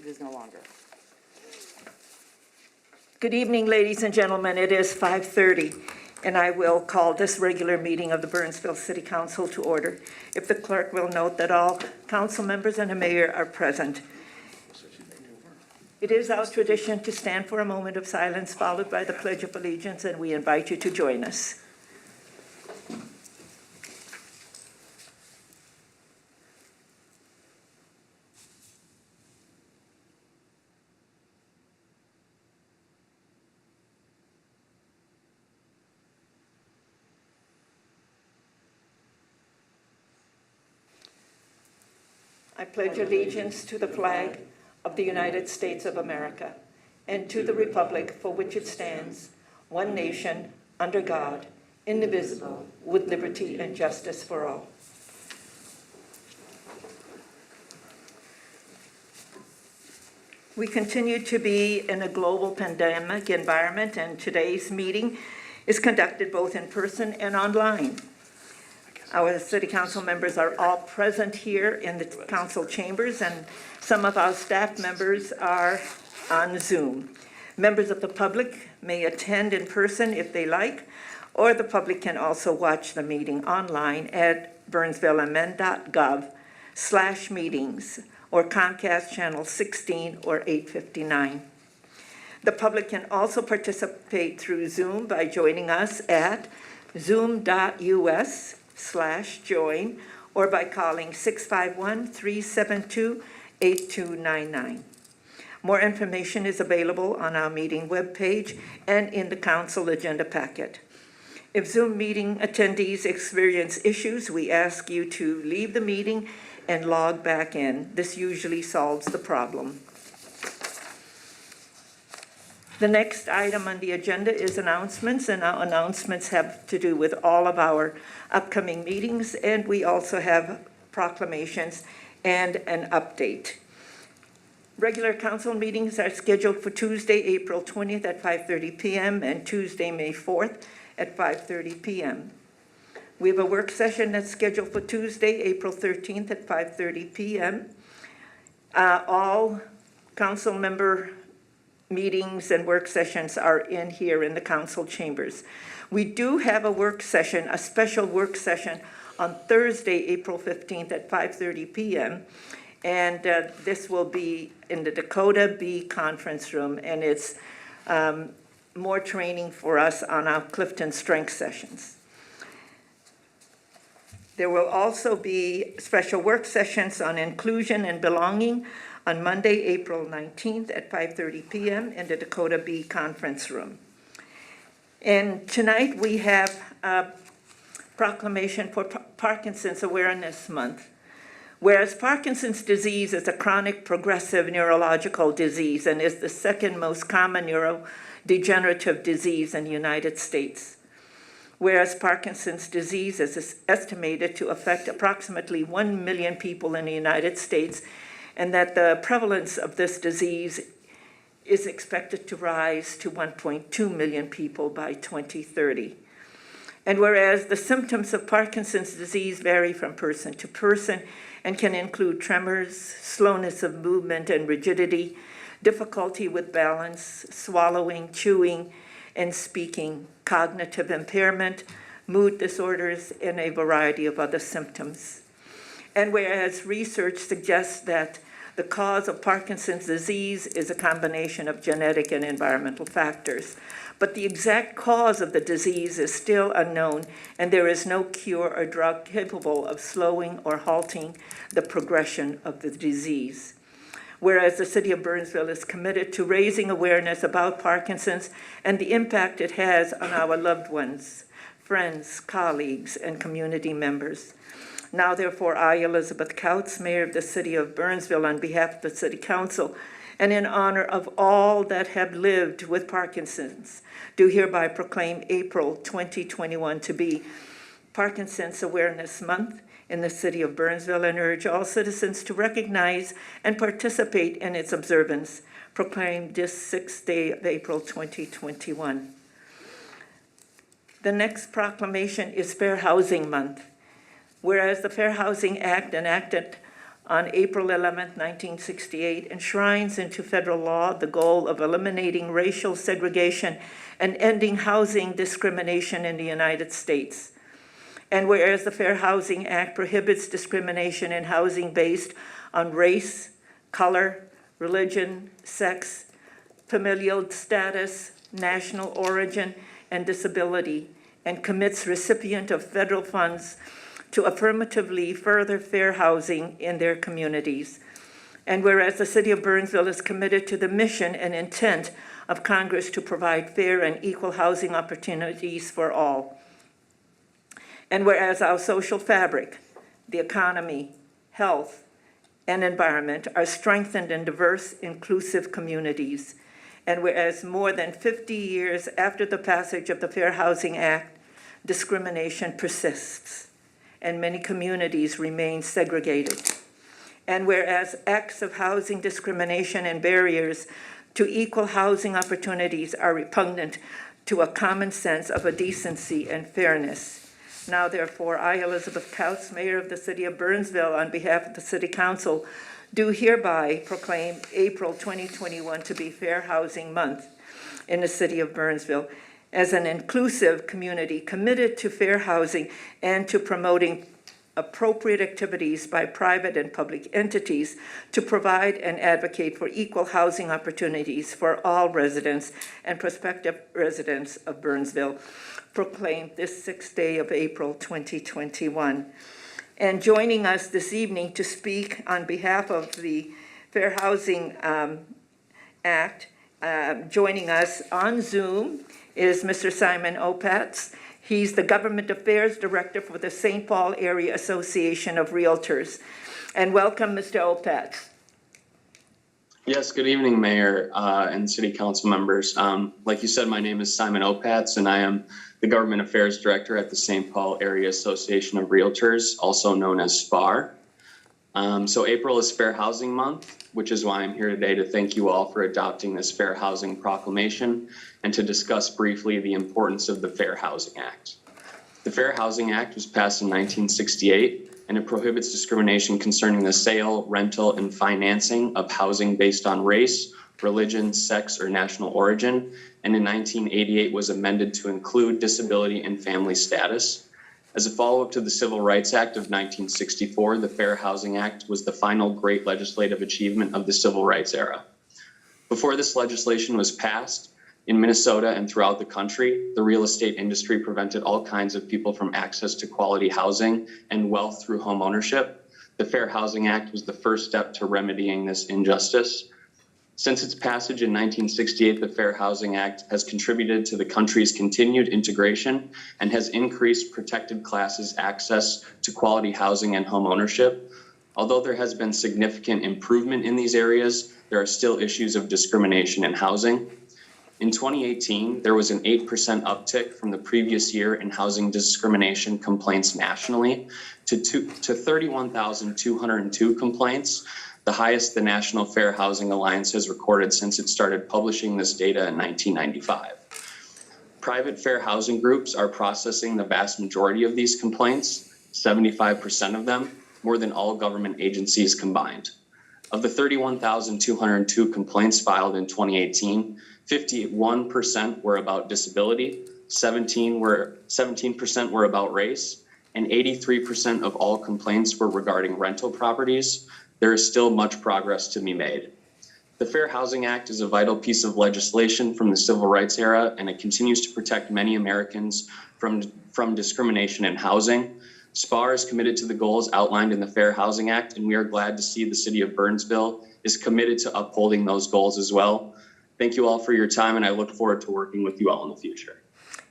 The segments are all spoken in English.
It is no longer. Good evening, ladies and gentlemen. It is 5:30, and I will call this regular meeting of the Burnsville City Council to order. If the clerk will note that all council members and the mayor are present. It is our tradition to stand for a moment of silence, followed by the Pledge of Allegiance, and we invite you to join us. I pledge allegiance to the flag of the United States of America and to the republic for which it stands, one nation, under God, indivisible, with liberty and justice for all. We continue to be in a global pandemic environment, and today's meeting is conducted both in person and online. Our city council members are all present here in the council chambers, and some of our staff members are on Zoom. Members of the public may attend in person if they like, or the public can also watch the meeting online at burnsvillemn.gov/meetings or Comcast channel 16 or 859. The public can also participate through Zoom by joining us at zoom.us/join or by calling 651-372-8299. More information is available on our meeting webpage and in the council agenda packet. If Zoom meeting attendees experience issues, we ask you to leave the meeting and log back in. This usually solves the problem. The next item on the agenda is announcements, and our announcements have to do with all of our upcoming meetings, and we also have proclamations and an update. Regular council meetings are scheduled for Tuesday, April 20th at 5:30 p.m. and Tuesday, May 4th at 5:30 p.m. We have a work session that's scheduled for Tuesday, April 13th at 5:30 p.m. All council member meetings and work sessions are in here in the council chambers. We do have a work session, a special work session on Thursday, April 15th at 5:30 p.m. And this will be in the Dakota B conference room, and it's more training for us on our Clifton Strength sessions. There will also be special work sessions on inclusion and belonging on Monday, April 19th at 5:30 p.m. in the Dakota B conference room. And tonight we have a proclamation for Parkinson's Awareness Month. Whereas Parkinson's disease is a chronic progressive neurological disease and is the second most common neurodegenerative disease in the United States. Whereas Parkinson's disease is estimated to affect approximately 1 million people in the United States, and that the prevalence of this disease is expected to rise to 1.2 million people by 2030. And whereas the symptoms of Parkinson's disease vary from person to person and can include tremors, slowness of movement and rigidity, difficulty with balance, swallowing, chewing, and speaking, cognitive impairment, mood disorders, and a variety of other symptoms. And whereas research suggests that the cause of Parkinson's disease is a combination of genetic and environmental factors, but the exact cause of the disease is still unknown, and there is no cure or drug capable of slowing or halting the progression of the disease. Whereas the city of Burnsville is committed to raising awareness about Parkinson's and the impact it has on our loved ones, friends, colleagues, and community members. Now, therefore, I, Elizabeth Couts, Mayor of the City of Burnsville, on behalf of the City Council, and in honor of all that have lived with Parkinson's, do hereby proclaim April 2021 to be Parkinson's Awareness Month in the City of Burnsville and urge all citizens to recognize and participate in its observance. Proclaim this 6th day of April 2021. The next proclamation is Fair Housing Month. Whereas the Fair Housing Act, enacted on April 11, 1968, enshrines into federal law the goal of eliminating racial segregation and ending housing discrimination in the United States. And whereas the Fair Housing Act prohibits discrimination in housing based on race, color, religion, sex, familial status, national origin, and disability, and commits recipient of federal funds to affirmatively further fair housing in their communities. And whereas the City of Burnsville is committed to the mission and intent of Congress to provide fair and equal housing opportunities for all. And whereas our social fabric, the economy, health, and environment are strengthened in diverse, inclusive communities. And whereas more than 50 years after the passage of the Fair Housing Act, discrimination persists, and many communities remain segregated. And whereas acts of housing discrimination and barriers to equal housing opportunities are repugnant to a common sense of a decency and fairness. Now, therefore, I, Elizabeth Kautz, Mayor of the City of Burnsville, on behalf of the City Council, do hereby proclaim April 2021 to be Fair Housing Month in the City of Burnsville as an inclusive community committed to fair housing and to promoting appropriate activities by private and public entities to provide and advocate for equal housing opportunities for all residents and prospective residents of Burnsville, proclaimed this 6th day of April 2021. And joining us this evening to speak on behalf of the Fair Housing Act, joining us on Zoom is Mr. Simon Opatz. He's the Government Affairs Director for the St. Paul Area Association of Realtors. And welcome, Mr. Opatz. Yes, good evening, Mayor and City Council members. Like you said, my name is Simon Opatz, and I am the Government Affairs Director at the St. Paul Area Association of Realtors, also known as SPAR. So April is Fair Housing Month, which is why I'm here today to thank you all for adopting this Fair Housing Proclamation and to discuss briefly the importance of the Fair Housing Act. The Fair Housing Act was passed in 1968, and it prohibits discrimination concerning the sale, rental, and financing of housing based on race, religion, sex, or national origin, and in 1988 was amended to include disability and family status. As a follow-up to the Civil Rights Act of 1964, the Fair Housing Act was the final great legislative achievement of the Civil Rights era. Before this legislation was passed, in Minnesota and throughout the country, the real estate industry prevented all kinds of people from access to quality housing and wealth through home ownership. The Fair Housing Act was the first step to remedying this injustice. Since its passage in 1968, the Fair Housing Act has contributed to the country's continued integration and has increased protected classes' access to quality housing and home ownership. Although there has been significant improvement in these areas, there are still issues of discrimination in housing. In 2018, there was an 8% uptick from the previous year in housing discrimination complaints nationally to 31,202 complaints, the highest the National Fair Housing Alliance has recorded since it started publishing this data in 1995. Private fair housing groups are processing the vast majority of these complaints, 75% of them, more than all government agencies combined. Of the 31,202 complaints filed in 2018, 51% were about disability, 17% were about race, and 83% of all complaints were regarding rental properties. There is still much progress to be made. The Fair Housing Act is a vital piece of legislation from the Civil Rights era, and it continues to protect many Americans from discrimination in housing. SPAR is committed to the goals outlined in the Fair Housing Act, and we are glad to see the City of Burnsville is committed to upholding those goals as well. Thank you all for your time, and I look forward to working with you all in the future.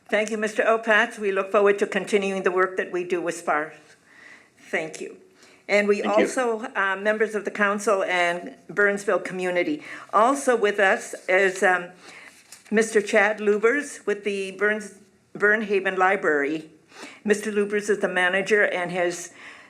Thank you, Mr. Opatz. We look forward to continuing the work that we do with SPAR. Thank you. And we also, members of the council and Burnsville community. Also with us is Mr. Chad Lubers with the Burnhaven Library. Mr. Lubers is the manager and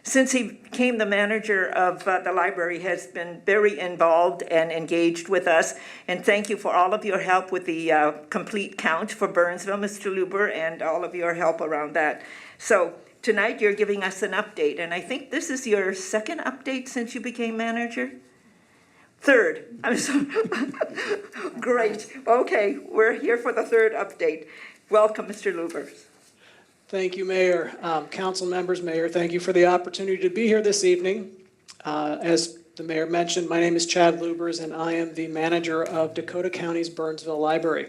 since he became the manager of the library, has been very involved and engaged with us. And thank you for all of your help with the complete count for Burnsville, Mr. Luber, and all of your help around that. So tonight you're giving us an update, and I think this is your second update since you became manager? Third, I'm sorry. Great, okay, we're here for the third update. Welcome, Mr. Lubers. Thank you, Mayor. Council members, Mayor, thank you for the opportunity to be here this evening. As the Mayor mentioned, my name is Chad Lubers, and I am the manager of Dakota County's Burnsville Library.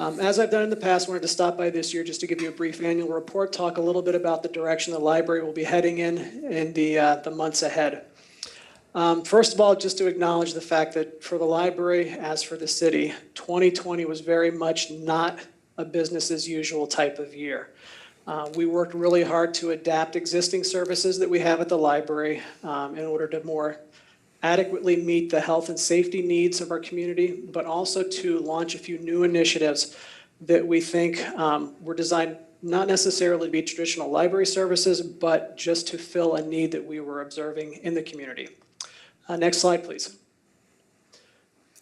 As I've done in the past, I wanted to stop by this year just to give you a brief annual report, talk a little bit about the direction the library will be heading in the months ahead. First of all, just to acknowledge the fact that for the library, as for the city, 2020 was very much not a business as usual type of year. We worked really hard to adapt existing services that we have at the library in order to more adequately meet the health and safety needs of our community, but also to launch a few new initiatives that we think were designed not necessarily to be traditional library services, but just to fill a need that we were observing in the community. Next slide, please.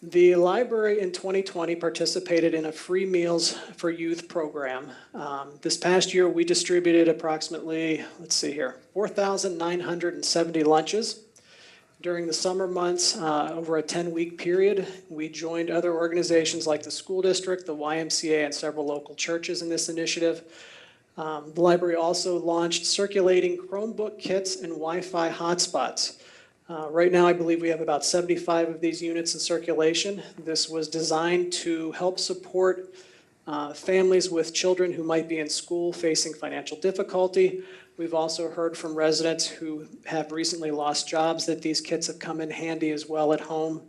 The library in 2020 participated in a free meals for youth program. This past year, we distributed approximately, 4,970 lunches. During the summer months, over a 10-week period, we joined other organizations like the school district, the YMCA, and several local churches in this initiative. The library also launched circulating Chromebook kits and Wi-Fi hotspots. Right now, I believe we have about 75 of these units in circulation. This was designed to help support families with children who might be in school facing financial difficulty. We've also heard from residents who have recently lost jobs that these kits have come in handy as well at home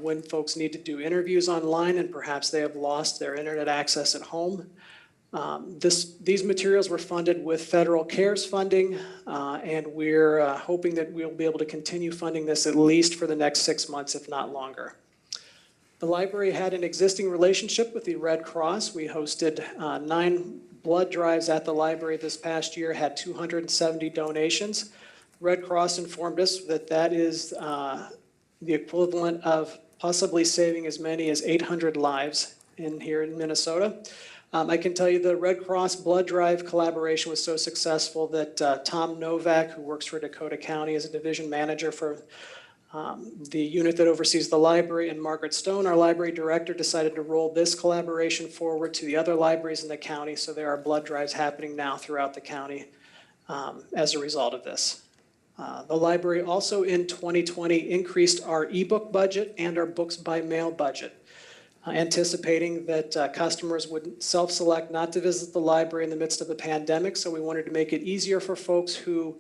when folks need to do interviews online and perhaps they have lost their internet access at home. These materials were funded with federal CARES funding, and we're hoping that we'll be able to continue funding this at least for the next 6 months, if not longer. The library had an existing relationship with the Red Cross. We hosted 9 blood drives at the library this past year, had 270 donations. Red Cross informed us that that is the equivalent of possibly saving as many as 800 lives here in Minnesota. I can tell you the Red Cross blood drive collaboration was so successful that Tom Novak, who works for Dakota County as a division manager for the unit that oversees the library, and Margaret Stone, our library director, decided to roll this collaboration forward to the other libraries in the county. So there are blood drives happening now throughout the county as a result of this. The library also in 2020 increased our ebook budget and our books by mail budget, anticipating that customers would self-select not to visit the library in the midst of a pandemic. So we wanted to make it easier for folks who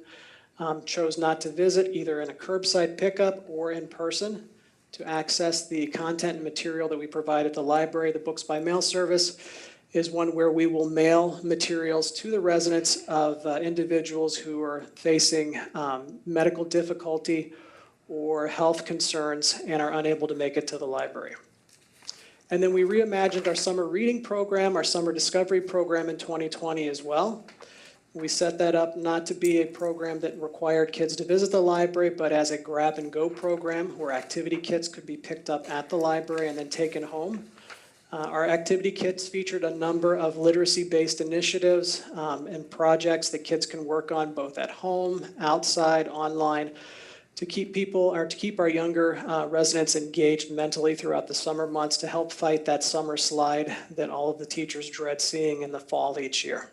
chose not to visit, either in a curbside pickup or in person, to access the content and material that we provide at the library. The books by mail service is one where we will mail materials to the residents of individuals who are facing medical difficulty or health concerns and are unable to make it to the library. And then we reimagined our summer reading program, our summer discovery program in 2020 as well. We set that up not to be a program that required kids to visit the library, but as a grab and go program where activity kits could be picked up at the library and then taken home. Our activity kits featured a number of literacy-based initiatives and projects that kids can work on both at home, outside, online, to keep our younger residents engaged mentally throughout the summer months to help fight that summer slide that all of the teachers dread seeing in the fall each year.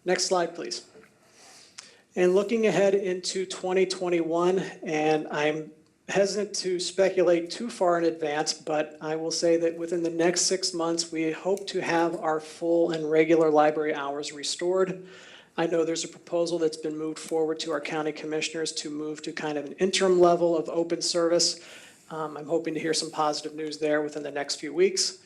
Next slide, please. And looking ahead into 2021, and I'm hesitant to speculate too far in advance, but I will say that within the next 6 months, we hope to have our full and regular library hours restored. I know there's a proposal that's been moved forward to our county commissioners to move to kind of an interim level of open service. I'm hoping to hear some positive news there within the next few weeks.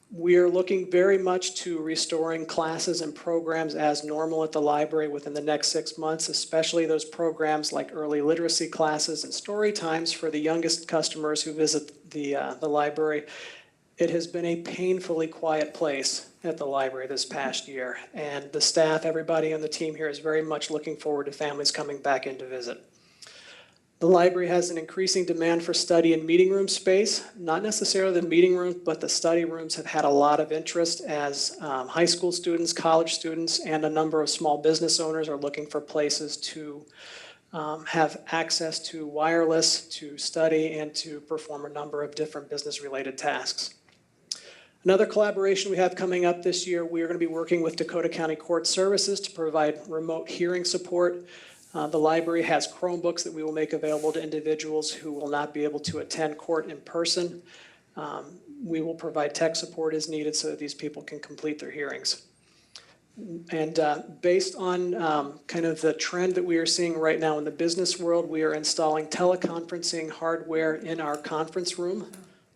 We are looking very much to restoring classes and programs as normal at the library within the next 6 months, especially those programs like early literacy classes and story times for the youngest customers who visit the library. It has been a painfully quiet place at the library this past year, and the staff, everybody on the team here is very much looking forward to families coming back in to visit. The library has an increasing demand for study and meeting room space. Not necessarily the meeting rooms, but the study rooms have had a lot of interest as high school students, college students, and a number of small business owners are looking for places to have access to wireless, to study, and to perform a number of different business-related tasks. Another collaboration we have coming up this year, we are going to be working with Dakota County Court Services to provide remote hearing support. The library has Chromebooks that we will make available to individuals who will not be able to attend court in person. We will provide tech support as needed so that these people can complete their hearings. And based on kind of the trend that we are seeing right now in the business world, we are installing teleconferencing hardware in our conference room.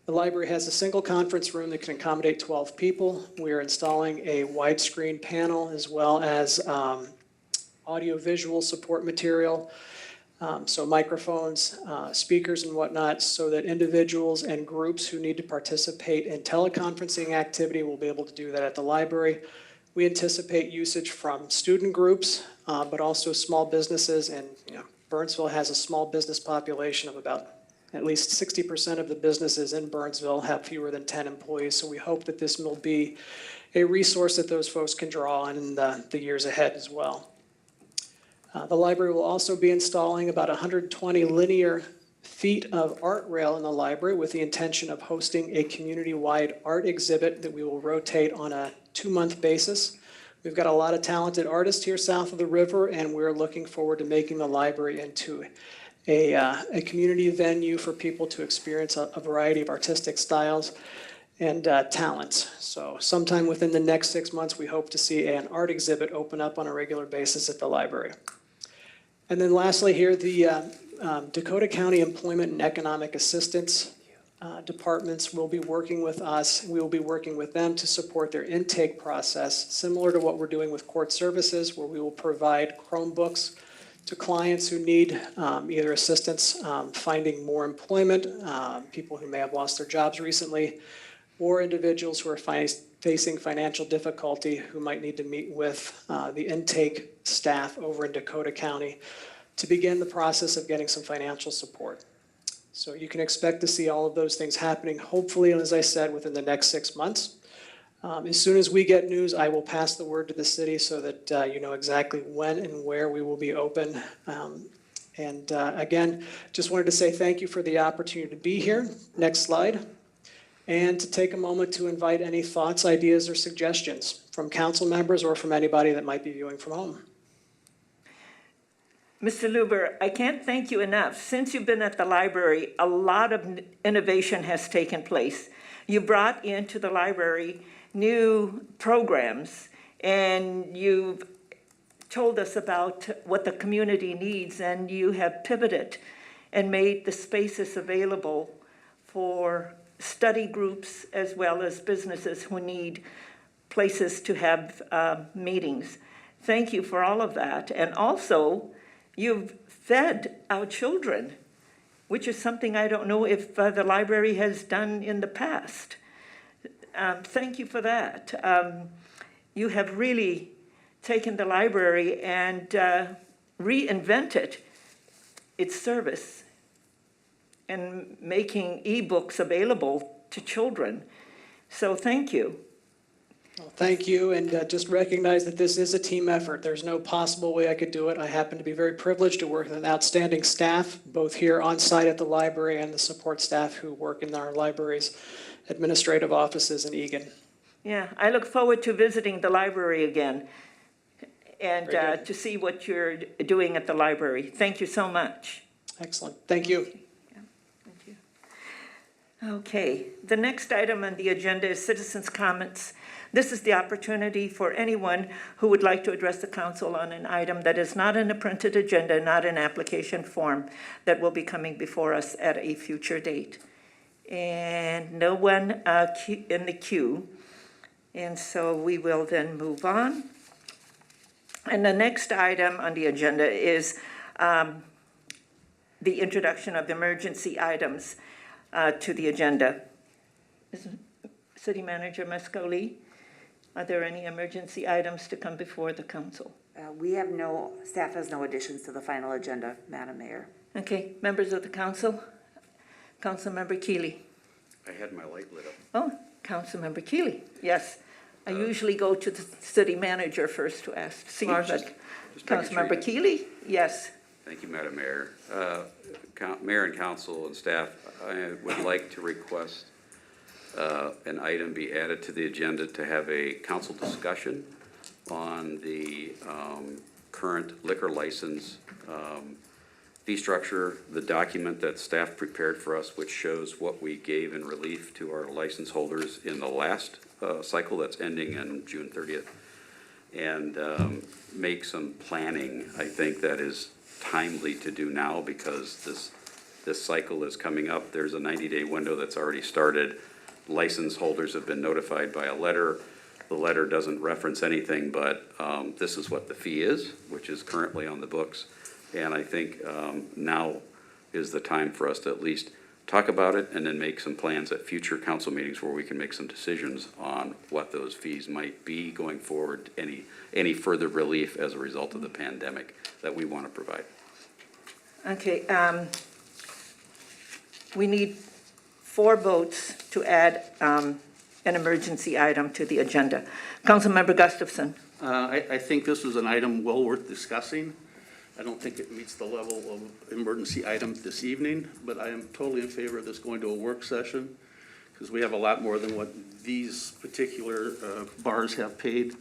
The library has a single conference room that can accommodate 12 people. We are installing a widescreen panel as well as audio-visual support material, so microphones, speakers and whatnot, so that individuals and groups who need to participate in teleconferencing activity will be able to do that at the library. We anticipate usage from student groups, but also small businesses, and Burnsville has a small business population of about at least 60% of the businesses in Burnsville have fewer than 10 employees, so we hope that this will be a resource that those folks can draw on in the years ahead as well. The library will also be installing about 120 linear feet of art rail in the library with the intention of hosting a community-wide art exhibit that we will rotate on a 2-month basis. We've got a lot of talented artists here south of the river, and we're looking forward to making the library into a community venue for people to experience a variety of artistic styles and talents. So sometime within the next 6 months, we hope to see an art exhibit open up on a regular basis at the library. And then lastly here, the Dakota County Employment and Economic Assistance departments will be working with us. We will be working with them to support their intake process, similar to what we're doing with court services, where we will provide Chromebooks to clients who need either assistance finding more employment, people who may have lost their jobs recently, or individuals who are facing financial difficulty who might need to meet with the intake staff over in Dakota County to begin the process of getting some financial support. So you can expect to see all of those things happening, hopefully, as I said, within the next 6 months. As soon as we get news, I will pass the word to the city so that you know exactly when and where we will be open. Again, just wanted to say thank you for the opportunity to be here. Next slide. And to take a moment to invite any thoughts, ideas, or suggestions from council members or from anybody that might be viewing from home. Mr. Luber, I can't thank you enough. Since you've been at the library, a lot of innovation has taken place. You brought into the library new programs, and you've told us about what the community needs, and you have pivoted and made the spaces available for study groups as well as businesses who need places to have meetings. Thank you for all of that. And also, you've fed our children, which is something I don't know if the library has done in the past. Thank you for that. You have really taken the library and reinvented its service and making ebooks available to children. So thank you. Well, thank you, and just recognize that this is a team effort. There's no possible way I could do it. I happen to be very privileged to work with an outstanding staff, both here on site at the library and the support staff who work in our library's administrative offices in Eagan. Yeah, I look forward to visiting the library again and to see what you're doing at the library. Thank you so much. Excellent. Thank you. Thank you. Okay, the next item on the agenda is citizens' comments. This is the opportunity for anyone who would like to address the council on an item that is not in a printed agenda, not an application form, that will be coming before us at a future date. And no one in the queue. And so we will then move on. And the next item on the agenda is the introduction of emergency items to the agenda. City Manager Mascoli, are there any emergency items to come before the council? We have staff has no additions to the final agenda, Madam Mayor. Okay, members of the council? Councilmember Keeley. I had my light lit up. Oh, Councilmember Keeley, yes. I usually go to the city manager first to ask, see, Well, I was but just making sure Councilmember you- Keeley, yes. Thank you, Madam Mayor. Mayor and council and staff, I would like to request an item be added to the agenda to have a council discussion on the current liquor license fee structure, the document that staff prepared for us, which shows what we gave in relief to our license holders in the last cycle that's ending on June 30th. And make some planning, I think, that is timely to do now because this cycle is coming up. There's a 90-day window that's already started. License holders have been notified by a letter. The letter doesn't reference anything, but this is what the fee is, which is currently on the books. And I think now is the time for us to at least talk about it and then make some plans at future council meetings where we can make some decisions on what those fees might be going forward, any further relief as a result of the pandemic that we want to provide. Okay, we need 4 votes to add an emergency item to the agenda. Councilmember Gustafson. I think this is an item well worth discussing. I don't think it meets the level of emergency item this evening, but I am totally in favor of this going to a work session because we have a lot more than what these particular bars have paid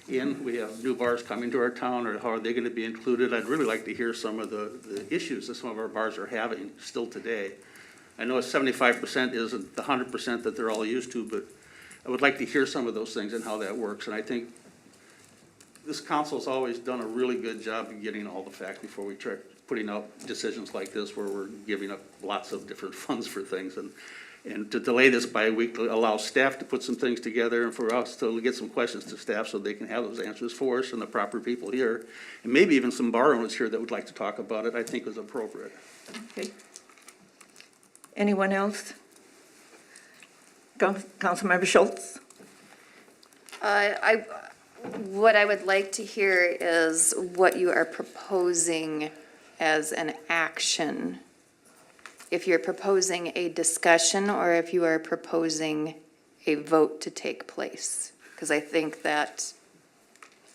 in. We have new bars coming to our town, or how are they going to be included? I'd really like to hear some of the issues that some of our bars are having still today. I know 75% isn't the 100% that they're all used to, but I would like to hear some of those things and how that works. And I think this council's always done a really good job of getting all the facts before we try putting out decisions like this where we're giving up lots of different funds for things. And to delay this by a week to allow staff to put some things together and for us to get some questions to staff so they can have those answers for us and the proper people here. And maybe even some bar owners here that would like to talk about it, I think is appropriate. Okay. Anyone else? Councilmember Schultz? What I would like to hear is what you are proposing as an action. If you're proposing a discussion or if you are proposing a vote to take place. Because I think that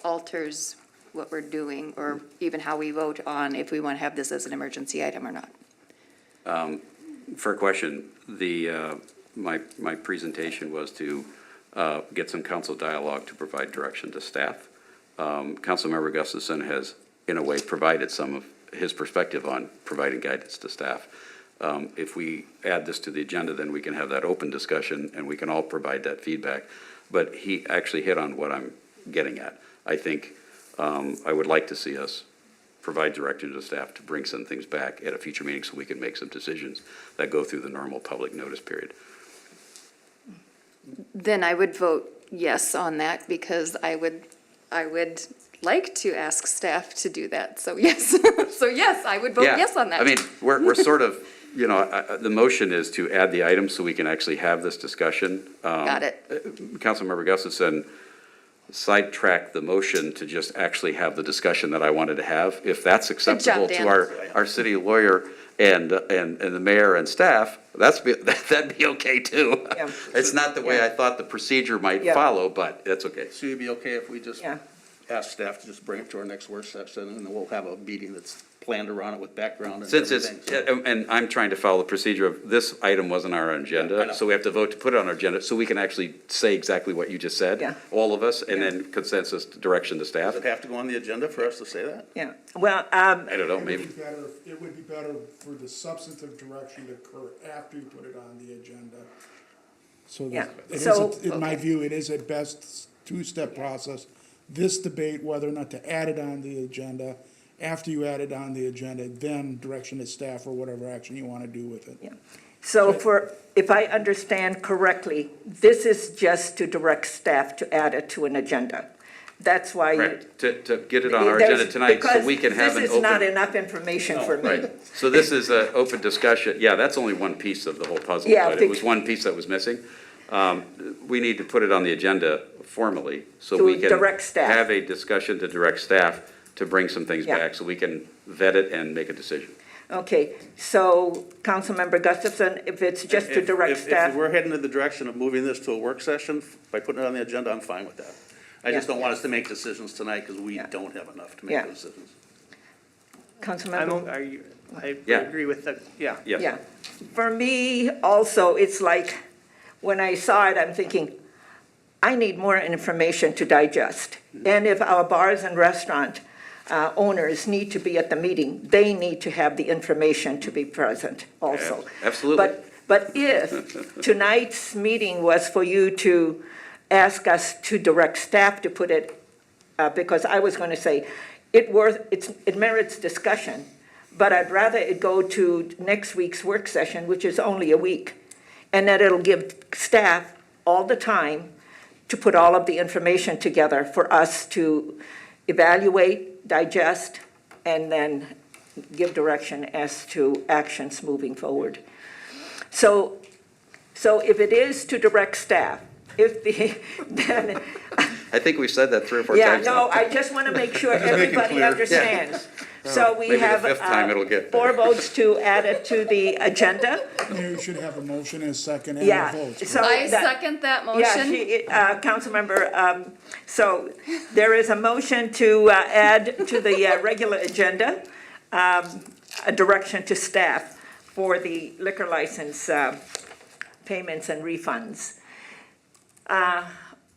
alters what we're doing or even how we vote on if we want to have this as an emergency item or not. For a question, my presentation was to get some council dialogue to provide direction to staff. Councilmember Gustafson has, in a way, provided some of his perspective on providing guidance to staff. If we add this to the agenda, then we can have that open discussion and we can all provide that feedback. But he actually hit on what I'm getting at. I think I would like to see us provide direction to staff to bring some things back at a future meeting so we can make some decisions that go through the normal public notice period. Then I would vote yes on that because I would like to ask staff to do that. So yes, so yes, I would vote Yeah, yes on that. I mean, we're sort of, you know, the motion is to add the item so we can actually have this discussion. Got it. Councilmember Gustafson sidetracked the motion to just actually have the discussion that I wanted to have. If that's acceptable to Dan. our city lawyer and the mayor and staff, that'd be okay too. Yeah. It's not the way Yeah. I thought the procedure might Yeah. follow, but that's okay. So you'd be okay if we just Yeah. ask staff to just bring it to our next work session and then we'll have a meeting that's planned around it with background and Since it's, everything. and I'm trying to follow the procedure of, this item wasn't on our I know. agenda, so we have to vote to put it on our agenda, so we can actually say exactly what you just said. Yeah. All of us, and Yeah. then consensus direction to staff. Does it have to go on the agenda for us to say that? Yeah, well, I don't know, It maybe. would be better, it would be better for the substantive direction to occur after you put it on the agenda. So Yeah. that, it is, So- in my view, it is a best two-step process. This debate, whether or not to add it on the agenda, after you add it on the agenda, then direction to staff or whatever action you want to do with it. yeah. So if I understand correctly, this is just to direct staff to add it to an agenda. That's why you. Right, to get it on our agenda tonight, so we can have an Because this is not open. enough information for me. Right, so this is an open discussion, yeah, that's only one piece of the whole puzzle, Yeah, but it was one piece that was missing. We need to put it on the agenda formally, so To we can. direct staff. Have a discussion to direct staff to bring some things Yeah. back, so we can vet it and make a decision. Okay, so Councilmember Gustafson, if it's just to direct If staff, we're heading in the direction of moving this to a work session, by putting it on the agenda, I'm fine with that. I just Yeah. don't want us to make decisions tonight because we Yeah. don't have enough to Yeah. make those decisions. Councilmember? I Yeah. agree with that, yeah. Yeah. For me, also, it's like, when I saw it, I'm thinking, I need more information to digest. And if our bars and restaurant owners need to be at the meeting, they need to have the information to be present also. Absolutely. But if tonight's meeting was for you to ask us to direct staff to put it, because I was going to say, it merits discussion, but I'd rather it go to next week's work session, which is only a week, and that it'll give staff all the time to put all of the information together for us to evaluate, digest, and then give direction as to actions moving forward. So if it is to direct staff, then, I think we've said that 3 or 4 yeah, times. no, now. I just want to make sure make it everybody clear. understands. So we Maybe the have 5th time it'll get 4 there. votes to add it to the agenda. Mayor, you should have a motion and a second and Yeah, a vote. so I that- second that Yeah, motion. Councilmember, so there is a motion to add to the regular agenda, a direction to staff for the liquor license payments and refunds.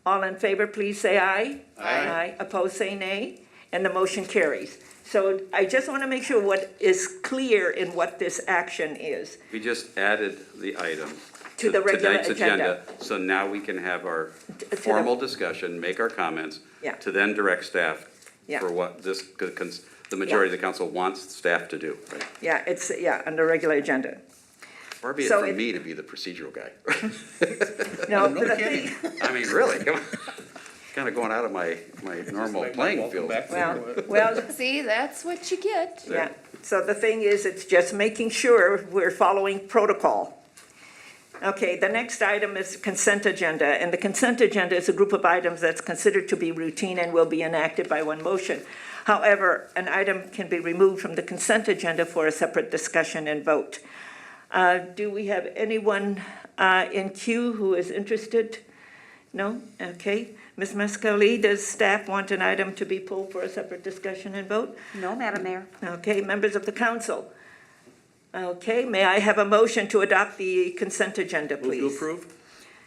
All in favor, please say aye. Aye. Opposed, say nay, and the motion carries. So I just want to make sure what is clear in what this action is. We just added the item To the regular tonight's agenda. So now we can have our the- formal discussion, make our comments, Yeah. to then direct staff Yeah. for what the majority of the council wants staff to do, right? Yeah, it's, under regular agenda. Far be it So from it- me to be the procedural guy. No, but the thing, I mean, really, come on. Kind of going out of my normal playing field. well, See, that's what you get. yeah, so the thing is, it's just making sure we're following protocol. Okay, the next item is consent agenda, and the consent agenda is a group of items that's considered to be routine and will be enacted by one motion. However, an item can be removed from the consent agenda for a separate discussion and vote. Do we have anyone in queue who is interested? No? Okay. Ms. Muscali, does staff want an item to be pulled for a separate discussion and vote? No, Madam Mayor. Okay, members of the council. Okay, may I have a motion to adopt the consent agenda, Move please? to approve?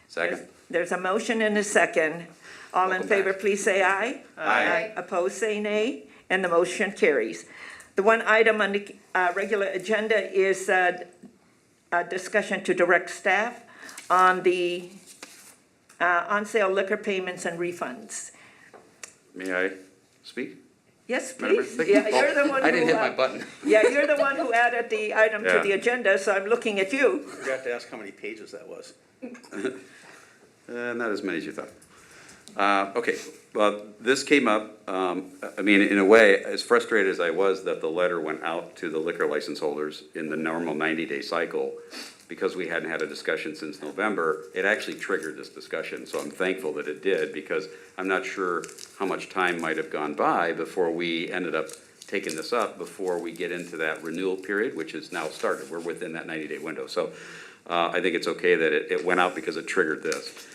Second? There's a motion and a second. All in Welcome favor, back. please say aye. Aye. Opposed, say nay, and the motion carries. The one item on the regular agenda is a discussion to direct staff on the on-sale liquor payments and refunds. May I speak? Yes, Madam please. Mayor? Yeah, you're the one who. I didn't hit my button. Yeah, you're the one who added the item to Yeah. the agenda, so I'm looking at you. Forgot to ask how many pages that was. Not as many as you thought. Okay, well, this came up, I mean, in a way, as frustrated as I was that the letter went out to the liquor license holders in the normal 90-day cycle, because we hadn't had a discussion since November, it actually triggered this discussion. So I'm thankful that it did, because I'm not sure how much time might have gone by before we ended up taking this up, before we get into that renewal period, which is now started. We're within that 90-day window. So I think it's okay that it went out because it triggered this.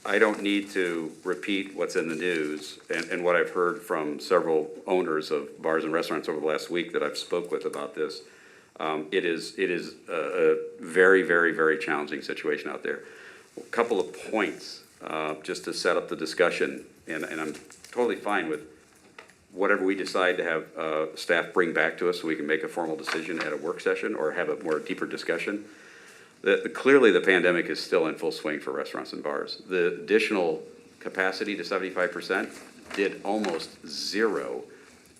I don't need to repeat what's in the news and what I've heard from several owners of bars and restaurants over the last week that I've spoke with about this. It is a very, very, very challenging situation out there. A couple of points just to set up the discussion, and I'm totally fine with whatever we decide to have staff bring back to us so we can make a formal decision at a work session or have a more deeper discussion. Clearly, the pandemic is still in full swing for restaurants and bars. The additional capacity to 75% did almost zero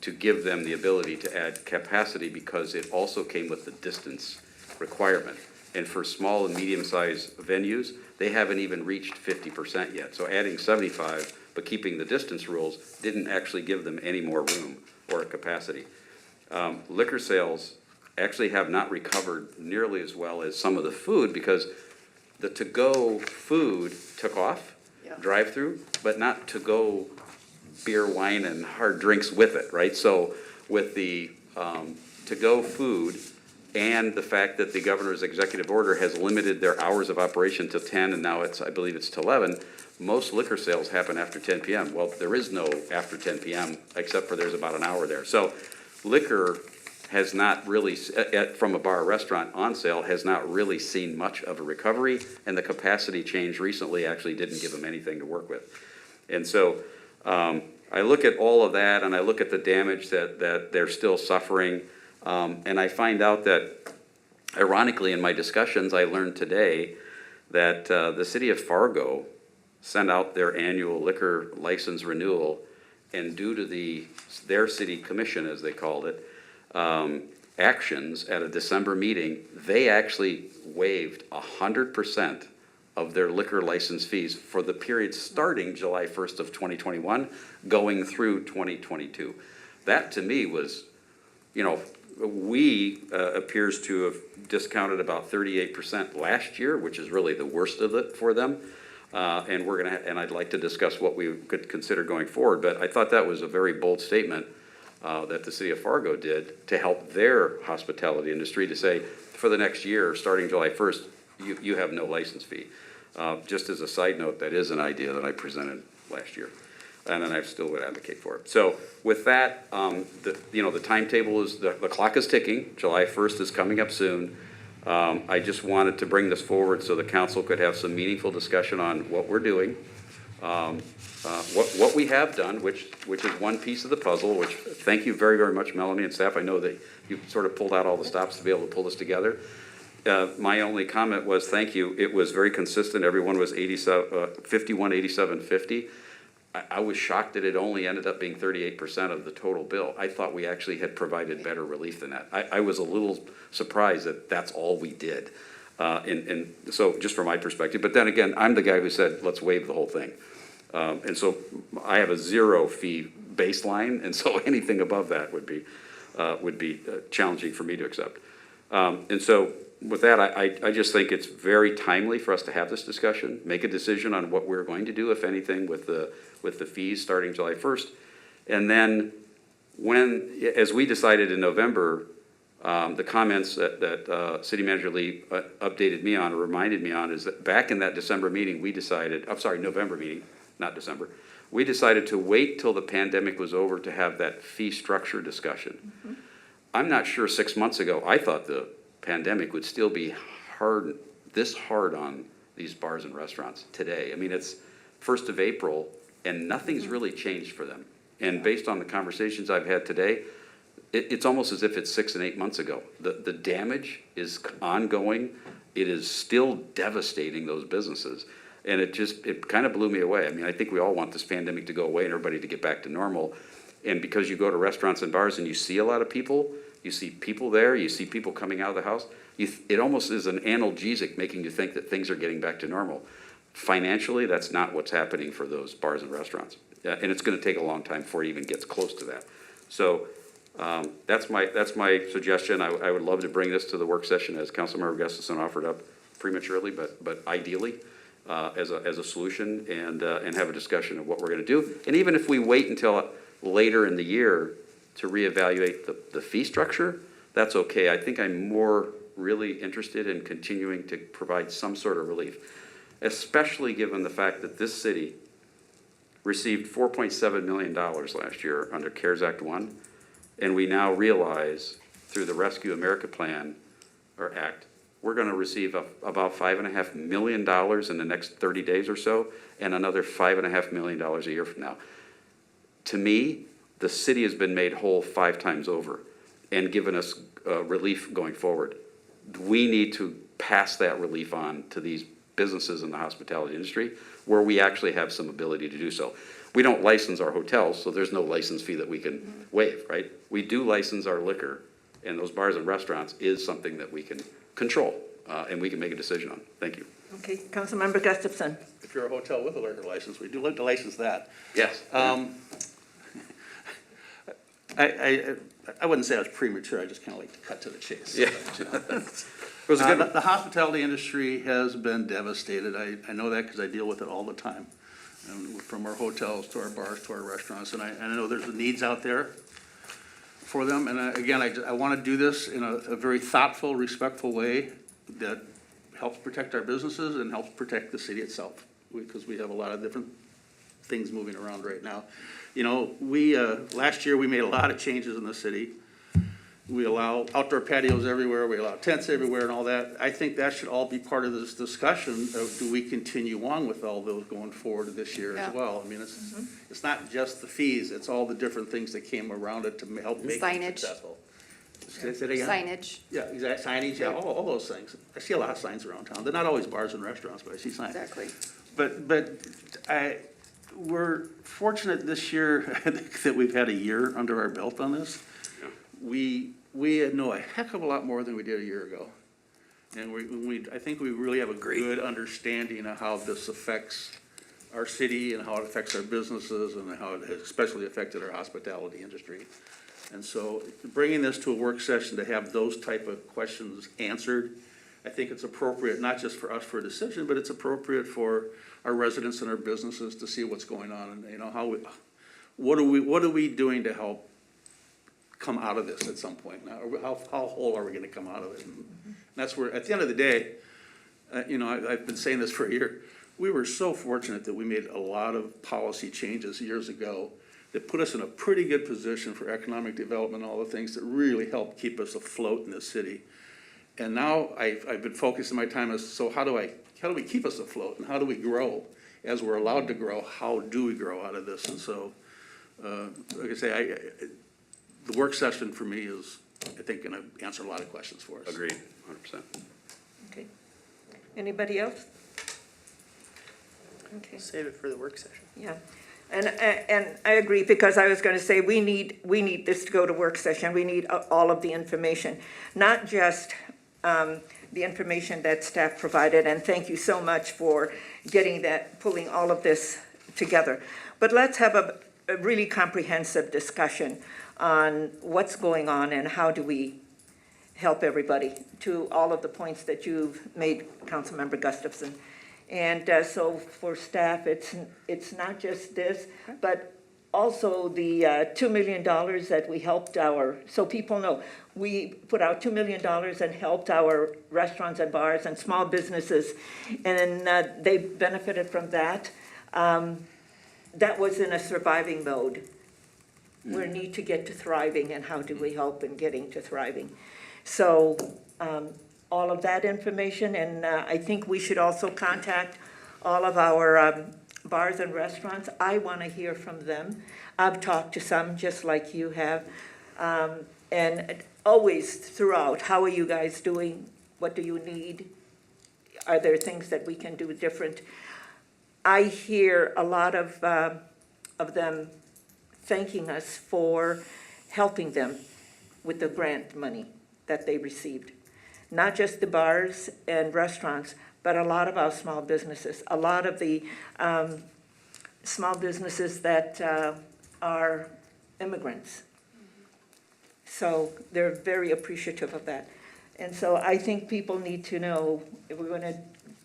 to give them the ability to add capacity, because it also came with the distance requirement. And for small and medium-sized venues, they haven't even reached 50% yet. So adding 75, but keeping the distance rules, didn't actually give them any more room or capacity. Liquor sales actually have not recovered nearly as well as some of the food, because the to-go food took off, drive-through, but not to-go beer, wine, and hard drinks with it, right? So with the to-go food and the fact that the governor's executive order has limited their hours of operation to 10, and now I believe it's to 11, most liquor sales happen after 10 p.m. Well, there is no after 10 p.m., except for there's about an hour there. So liquor has not really, from a bar or restaurant on sale, has not really seen much of a recovery, and the capacity change recently actually didn't give them anything to work with. And so I look at all of that, and I look at the damage that they're still suffering, and I find out that, ironically, in my discussions, I learned today that the city of Fargo sent out their annual liquor license renewal, and due to their city commission, as they called it, actions at a December meeting, they actually waived 100% of their liquor license fees for the period starting July 1st of 2021, going through 2022. That to me was, we appears to have discounted about 38% last year, which is really the worst of it for them. And I'd like to discuss what we could consider going forward. But I thought that was a very bold statement that the city of Fargo did to help their hospitality industry, to say, for the next year, starting July 1st, you have no license fee. Just as a side note, that is an idea that I presented last year, and I still would advocate for it. So with that, the timetable is, the clock is ticking. July 1st is coming up soon. I just wanted to bring this forward so the council could have some meaningful discussion on what we're doing, what we have done, which is one piece of the puzzle, which thank you very, very much, Melanie and staff. I know that you sort of pulled out all the stops to be able to pull this together. My only comment was thank you. It was very consistent. Everyone was 51, 87, 50. I was shocked that it only ended up being 38% of the total bill. I thought we actually had provided better relief than that. I was a little surprised that that's all we did. And so just from my perspective, but then again, I'm the guy who said, let's waive the whole thing. And so I have a 0 fee baseline, and so anything above that would be challenging for me to accept. And so with that, I just think it's very timely for us to have this discussion, make a decision on what we're going to do, if anything, with the fees starting July 1st. And then as we decided in November, the comments that City Manager Lee updated me on or reminded me on is that back in that December meeting, November meeting, not December, we decided to wait till the pandemic was over to have that fee structure discussion. Mm-hmm. I'm not sure 6 months ago, I thought the pandemic would still be this hard on these bars and restaurants today. I mean, it's 1st of April and nothing's really changed for them. And based on the conversations I've had today, it's almost as if it's 6 and 8 months ago. The damage is ongoing. It is still devastating those businesses. And it kind of blew me away. I mean, I think we all want this pandemic to go away and everybody to get back to normal. And because you go to restaurants and bars and you see a lot of people, you see people there, you see people coming out of the house, it almost is an analgesic making you think that things are getting back to normal. Financially, that's not what's happening for those bars and restaurants. And it's going to take a long time before it even gets close to that. So that's my suggestion. I would love to bring this to the work session as Councilmember Gustafson offered up prematurely, but ideally as a solution, and have a discussion of what we're going to do. And even if we wait until later in the year to reevaluate the fee structure, that's okay. I think I'm more really interested in continuing to provide some sort of relief, especially given the fact that this city received $4.7 million last year under CARES Act 1, and we now realize through the Rescue America Plan, or Act, we're going to receive about $5.5 million in the next 30 days or so, and another $5.5 million a year from now. To me, the city has been made whole 5 times over and given us relief going forward. We need to pass that relief on to these businesses in the hospitality industry where we actually have some ability to do so. We don't license our hotels, so there's no license fee that we can waive, right? We do license our liquor, and those bars and restaurants is something that we can control, and we can make a decision on. Thank you. Okay, Councilmember Gustafson. If you're a hotel with a liquor license, we do like to license that. Yes. I wouldn't say I was premature, I just kind of like to cut to the chase. Yeah. It was a good the hospitality industry has been devastated. I know that because I deal with it all the time. From our hotels to our bars to our restaurants, and I know there's needs out there for them. And again, I want to do this in a very thoughtful, respectful way that helps protect our businesses and helps protect the city itself, because we have a lot of different things moving around right now. You know, last year, we made a lot of changes in the city. We allow outdoor patios everywhere, we allow tents everywhere and all that. I think that should all be part of this discussion of, do we continue on with all those going forward this year as Yeah. well? I mean, it's not just the fees, it's all the different things that came around it to help make it Signage. successful. Say that again? Signage, Yeah, exact signage, yeah, all those things. I see a lot of signs around town. They're not always bars and restaurants, but I see signs. exactly. But we're fortunate this year, I think, that we've had a year under our belt on this. We know a heck of a lot more than we did a year ago. And I think we really have a good understanding of how this affects our city and how it affects our businesses and how it has especially affected our hospitality industry. And so bringing this to a work session to have those type of questions answered, I think it's appropriate, not just for us for a decision, but it's appropriate for our residents and our businesses to see what's going on and, you know, what are we doing to help come out of this at some point? Now, how whole are we gonna come out of it? And that's where, at the end of the day, you know, I've been saying this for a year, we were so fortunate that we made a lot of policy changes years ago that put us in a pretty good position for economic development, all the things that really helped keep us afloat in the city. And now I've been focusing my time as, so how do we keep us afloat and how do we grow? As we're allowed to grow, how do we grow out of this? And so, like I say, the work session for me is, I think, gonna answer a lot of questions for us. Agreed, 100%. Okay. Anybody else? Okay. Save it for the work session. Yeah, and I agree, because I was gonna say, we need this to go to work session, we need all of the information, not just, the information that staff provided, and thank you so much for getting that, pulling all of this together. But let's have a really comprehensive discussion on what's going on and how do we help everybody, to all of the points that you've made, Councilmember Gustafson. And so for staff, it's not just this, but also the $2 million that we helped so people know, we put out $2 million and helped our restaurants and bars and small businesses, and they benefited from that. That was in a surviving mode. We need to get to thriving, and how do we help in getting to thriving? So all of that information, and I think we should also contact all of our bars and restaurants. I want to hear from them. I've talked to some, just like you have, and always throughout, how are you guys doing? What do you need? Are there things that we can do different? I hear a lot of them thanking us for helping them with the grant money that they received. Not just the bars and restaurants, but a lot of our small businesses, a lot of the small businesses that are immigrants. So they're very appreciative of that. And so I think people need to know, if we're going to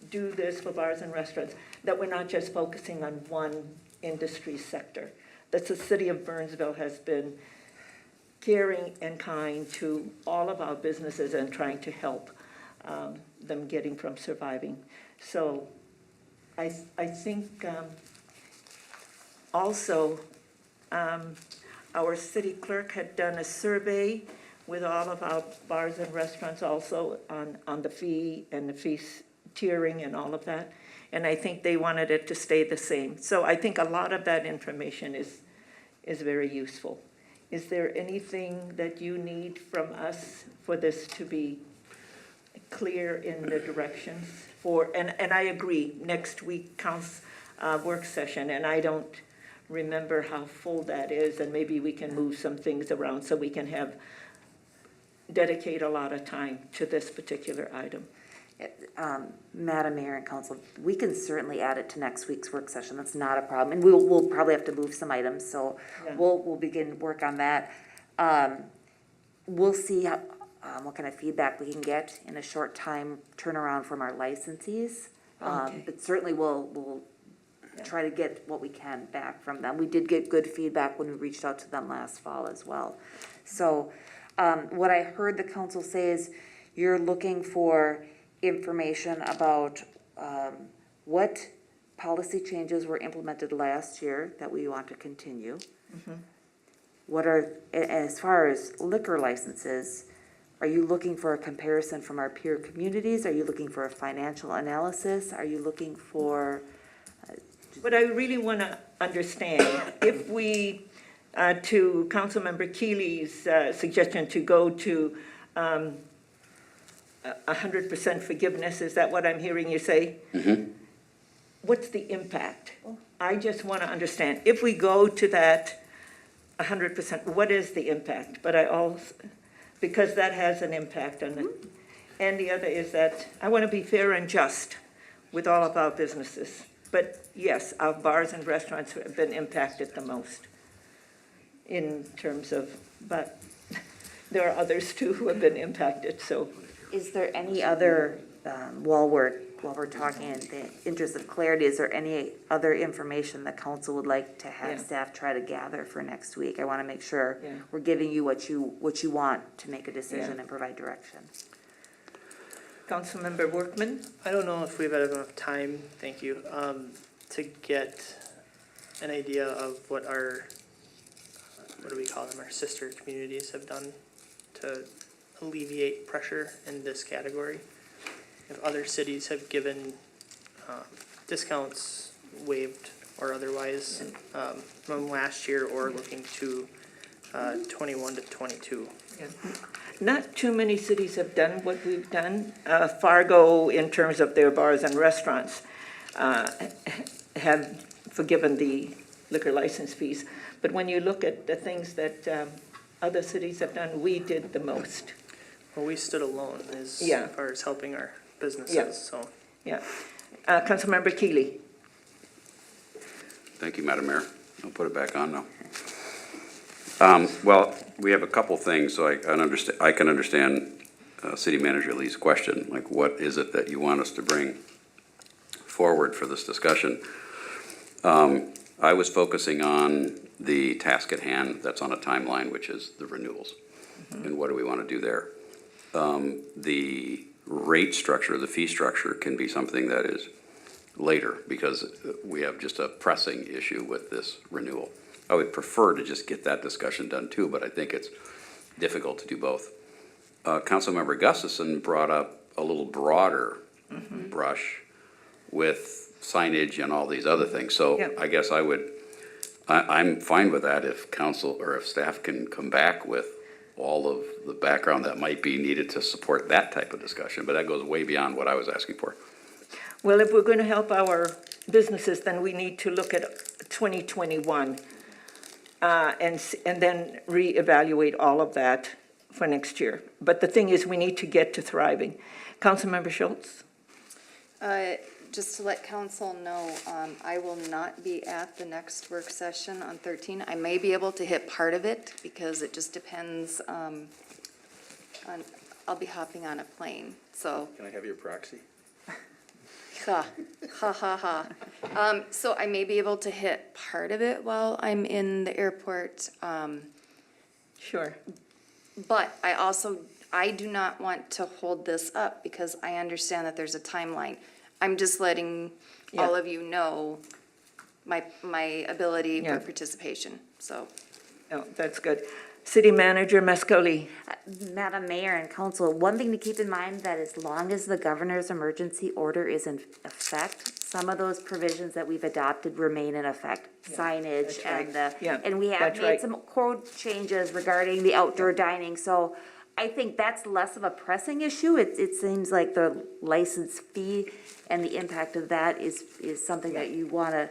do this for bars and restaurants, that we're not just focusing on one industry sector. That the city of Burnsville has been caring and kind to all of our businesses and trying to help them getting from surviving. So I think also our city clerk had done a survey with all of our bars and restaurants also on the fee and the fee tiering and all of that. And I think they wanted it to stay the same. So I think a lot of that information is very useful. Is there anything that you need from us for this to be clear in the directions for, and I agree, next week counts work session, and I don't remember how full that is, and maybe we can move some things around so we can dedicate a lot of time to this particular item. Madam Mayor and Council, we can certainly add it to next week's work session. That's not a problem. And we'll probably have to move some items, so Yeah. we'll begin work on that. We'll see how, what kind of feedback we can get in a short time turnaround from our licensees. Okay. But certainly we'll try to get what we can back from them. We did get good feedback when we reached out to them last fall as well. So, what I heard the council say is you're looking for information about, what policy changes were implemented last year that we want to continue. What are, as far as liquor licenses, are you looking for a comparison from our peer communities? Are you looking for a financial analysis? Are you looking for? What I really want to understand, if we, to Councilmember Keeley's suggestion to go to 100% forgiveness, is that what I'm hearing you say? What's the impact? I just want to understand, if we go to that 100%, what is the impact? But I also, because that has an impact on it. And the other is that I want to be fair and just with all of our businesses. But yes, our bars and restaurants have been impacted the most in terms of, but there are others too who have been impacted, so. Is there any other, while we're talking in the interest of clarity, is there any other information the council would like to have staff try to gather for next week? I want to make sure we're giving you what you want to make a decision and provide direction. Councilmember Workman? I don't know if we've had enough time, thank you, to get an idea of what our, what do we call them, our sister communities have done to alleviate pressure in this category. If other cities have given discounts waived or otherwise from last year or looking to 21 to 22. Yeah. Not too many cities have done what we've done. Fargo, in terms of their bars and restaurants, have forgiven the liquor license fees. But when you look at the things that other cities have done, we did the most. Well, we stood alone as far as helping our businesses, so. Yeah. Councilmember Keeley? Thank you, Madam Mayor. I'll put it back on now. Well, we have a couple things, so I can understand City Manager Lee's question, like what is it that you want us to bring forward for this discussion? I was focusing on the task at hand that's on a timeline, which is the renewals. And what do we want to do there? The rate structure, the fee structure can be something that is later because we have just a pressing issue with this renewal. I would prefer to just get that discussion done too, but I think it's difficult to do both. Councilmember Gustafson brought up a little broader brush with signage and all these other things. So I guess I'm fine with that if council or if staff can come back with all of the background that might be needed to support that type of discussion, but that goes way beyond what I was asking for. Well, if we're going to help our businesses, then we need to look at 2021 and then reevaluate all of that for next year. But the thing is, we need to get to thriving. Councilmember Schultz? Just to let council know, I will not be at the next work session on 13. I may be able to hit part of it because it just depends on, I'll be hopping on a plane, so. Can I have your proxy? Ha, ha, ha, ha. So I may be able to hit part of it while I'm in the airport. Sure. But I do not want to hold this up because I understand that there's a timeline. I'm just letting all of you know my ability for participation, so. No, that's good. City Manager Mascoli? Madam Mayor and Council, one thing to keep in mind that as long as the governor's emergency order is in effect, some of those provisions that we've adopted remain in effect. Signage and we have made some code changes regarding the outdoor dining, so I think that's less of a pressing issue. It seems like the license fee and the impact of that is something that we want to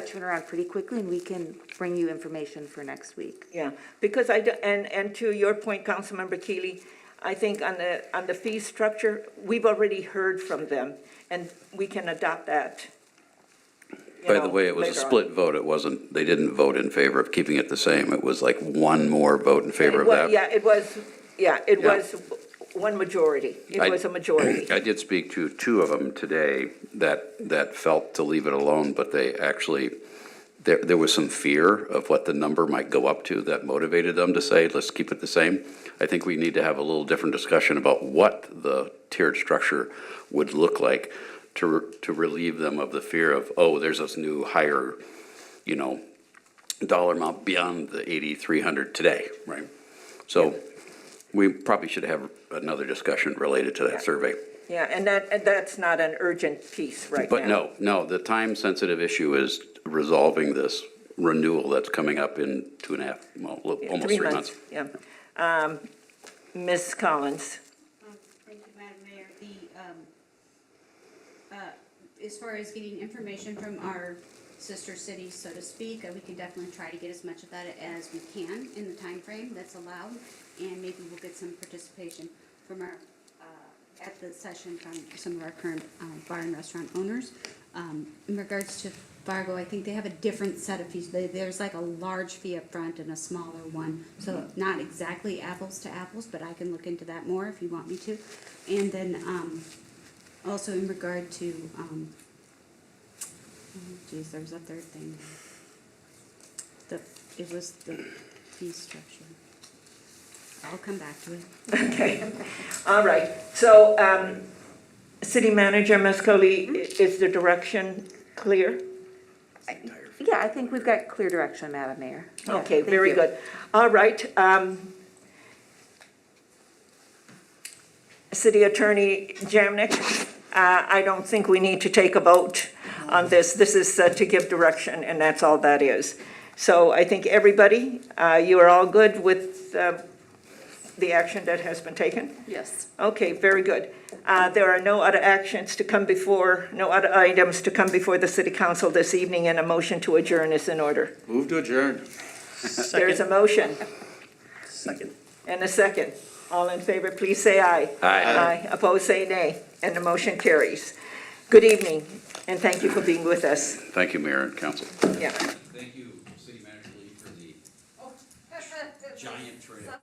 turn around pretty quickly, and we can bring you information for next week. Yeah, because and to your point, Councilmember Keeley, I think on the fee structure, we've already heard from them, and we can adopt that. By the way, it was a split vote. It wasn't, they didn't vote in favor of keeping it the same. It was like one more vote in favor of that. Yeah, it was one majority. It I- was a majority. I did speak to two of them today that felt to leave it alone, but they actually, there was some fear of what the number might go up to that motivated them to say, let's keep it the same. I think we need to have a little different discussion about what the tiered structure would look like to relieve them of the fear of, oh, there's this new higher, dollar amount beyond the 8,300 today, right? So we probably should have another discussion related to that survey. Yeah, and that's not an urgent piece right now. But no, the time-sensitive issue is resolving this renewal that's coming up in 2.5, well, almost 3 months. Yeah. Ms. Collins? Thank you, Madam Mayor. As far as getting information from our sister cities, so to speak, we can definitely try to get as much of that as we can in the time frame that's allowed, and maybe we'll get some participation from our, at the session from some of our current bar and restaurant owners. In regards to Fargo, I think they have a different set of fees. There's like a large fee up front and a smaller one, so not exactly apples to apples, but I can look into that more if you want me to. And then also in regard to, there was a third thing. It was the fee structure. I'll come back to it. Okay, all right. So, City Manager Mascoli, is the direction clear? Yeah, I think we've got clear direction, Madam Mayor. Yeah, Okay, thank very you. good. All right. City Attorney Jamnik, I don't think we need to take a vote on this. This is to give direction, and that's all that is. So I think everybody, you are all good with the action that has been taken? Yes. Okay, very good. There are no other actions to come before, no other items to come before the City Council this evening, and a motion to adjourn is in order. Move to adjourn. There's a motion Second. and a second. All in favor, please say aye. Aye. Aye. Opposed, say nay. And the motion carries. Good evening, and thank you for being with us. Thank you, Mayor and Council. Yeah. Thank you, City Manager Lee, for the giant trail.